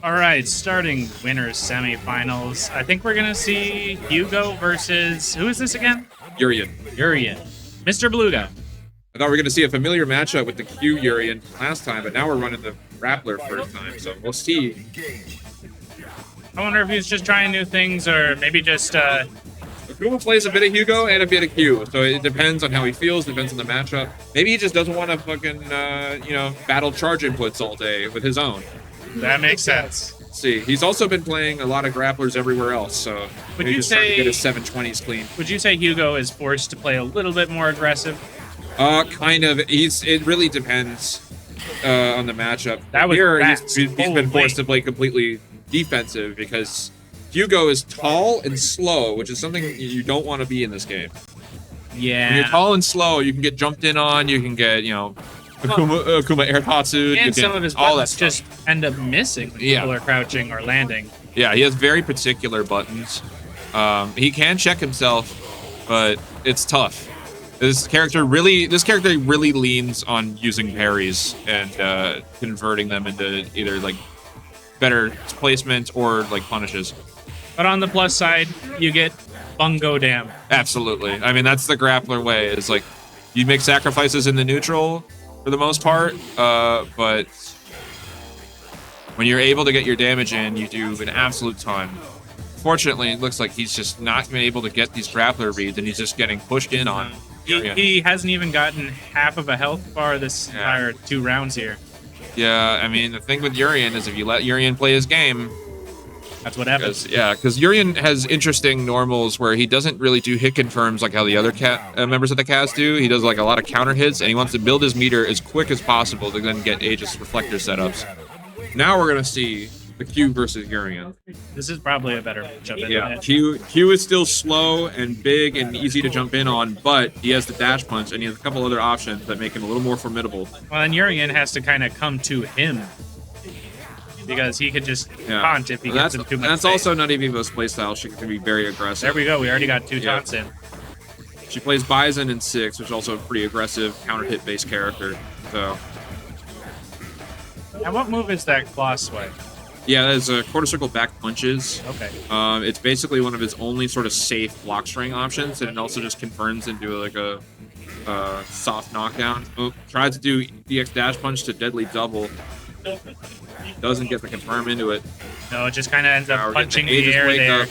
All right, starting winners semifinals. I think we're gonna see Hugo versus who is this again? Urien. Mr. Beluga. I thought we were going to see a familiar matchup with the Q Urien last time, but now we're running the Grappler first time, so we'll see. I wonder if he's just trying new things or maybe just. Akumu plays a bit of Hugo and a bit of Q, so it depends on how he feels, depends on the matchup. Maybe he just doesn't want to fucking, battle charge inputs all day with his own. That makes sense. See, he's also been playing a lot of grapplers everywhere else, so would maybe you just trying to say get his 720s clean. Would you say Hugo is forced to play a little bit more aggressive? Kind of. It really depends on the matchup. That was Here, fast. he's been forced to play completely defensive because Hugo is tall and slow, which is something you don't want to be in this game. Yeah. When you're tall and slow, you can get jumped in on, you can get, Akuma air tatsu, and some of his all that buttons just end up missing when people are crouching or landing. Yeah, he has very particular buttons. He can check himself, but it's tough. This character really leans on using parries and converting them into either like better placement or like punishes. But on the plus side, you get Bungo Dam. Absolutely. I mean, that's the grappler way. It's like you make sacrifices in the neutral for the most part, but when you're able to get your damage in, you do an absolute ton. Fortunately, it looks like he's just not been able to get these grappler reads, and he's just getting pushed in on. He hasn't even gotten half of a health bar this entire 2 rounds here. Yeah, I mean, the thing with Urien is if you let Urien play his game, that's what happens. Because Urien has interesting normals where he doesn't really do hit confirms like how the other members of the cast do. He does like a lot of counter hits, and he wants to build his meter as quick as possible to then get Aegis Reflector setups. Now we're going to see the Q versus Urien. This is probably a better matchup. Yeah, Q is still slow and big and easy to jump in on, but he has the dash punch, and he has a couple other options that make him a little more formidable. Well, and Urien has to kind of come to him, because he could just taunt if he gets him too much That's space. also NuttyVEVO's playstyle. She can be very aggressive. There we go. We already got 2 taunts in. She plays Bison in 6, which is also a pretty aggressive counter-hit based character. So. Now, what move is that claw swipe? Yeah, that is a quarter circle back punches. Okay. It's basically one of his only sort of safe block string options, and it also just converts into like a soft knockdown. Tries to do EX dash punch to deadly double. Doesn't get the confirm into it. No, it just kind of ends up punching the air there.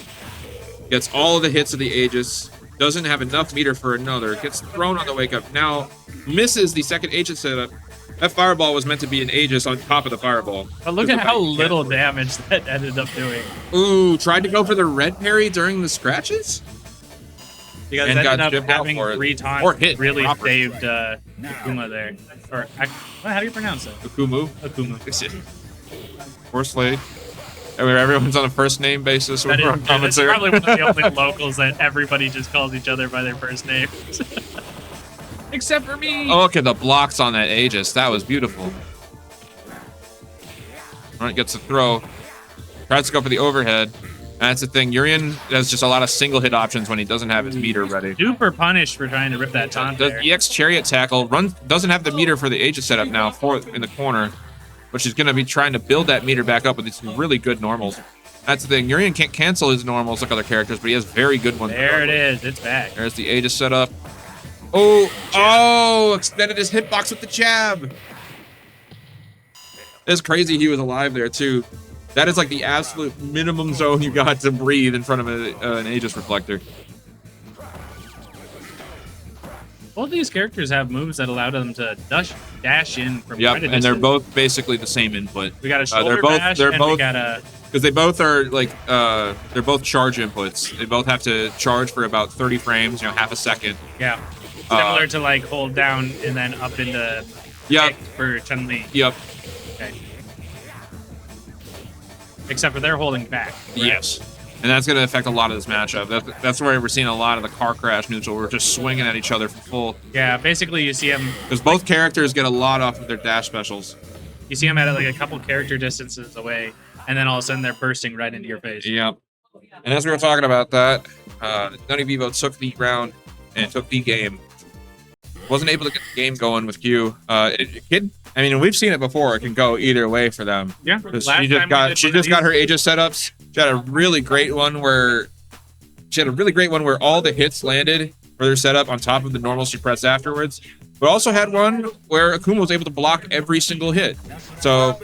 Gets all of the hits of the Aegis. Doesn't have enough meter for another. Gets thrown on the wake up. Now misses the second Aegis setup. That fireball was meant to be an Aegis on top of the fireball. But look at how little damage that ended up doing. Ooh, tried to go for the red parry during the scratches? Because and ended got up having 3 taunts. Or hit. Really proper. saved Akuma there. Or, how do you pronounce it? Akumu. Akumu. Forcefully. Everyone's on a first name basis. That is probably one of the only locals that everybody just calls each other by their first names. Except for me. Oh, look at the blocks on that Aegis. That was beautiful. All right, gets the throw. Tries to go for the overhead. That's the thing. Urien has just a lot of single hit options when he doesn't have his meter ready. Super punished for trying to rip that taunt there. The EX Chariot Tackle doesn't have the meter for the Aegis setup now in the corner, which is going to be trying to build that meter back up with these really good normals. That's the thing. Urien can't cancel his normals like other characters, but he has very good ones. There it is. It's back. There's the Aegis setup. Oh, extended his hitbox with the jab. It's crazy he was alive there, too. That is like the absolute minimum zone you got to breathe in front of an Aegis Reflector. Both these characters have moves that allow them to dash in from quite a distance. And they're both basically the same input. We got a shoulder bash, we got a... Because they both are like, they're both charge inputs. They both have to charge for about 30 frames, half a second. Yeah. Similar to like hold down and then up into kick for Chun-Li. Yep. Okay. Except for they're holding back. Right? Yes. And that's going to affect a lot of this matchup. That's where we're seeing a lot of the car crash neutral. We're just swinging at each other for full. Yeah, basically you see them... Because both characters get a lot off of their dash specials. You see them at like a couple character distances away, and then all of a sudden they're bursting right into your face. Yep. And as we were talking about that, NuttyVEVO took the round and took the game. wasn't able to get the game going with Q. I mean, we've seen it before. It can go either way for them. Yeah. She just got her Aegis setups. She had a really great one where all the hits landed for their setup on top of the normal she pressed afterwards. But also had one where Akumu was able to block every single hit. So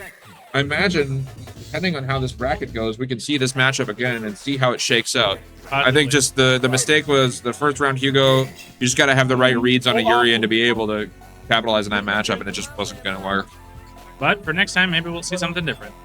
I imagine, depending on how this bracket goes, we can see this matchup again and see how it shakes out. I think just the mistake was the first round Hugo. You just got to have the right reads on a Urien to be able to capitalize on that matchup, and it just wasn't going to work. But for next time, maybe we'll see something different.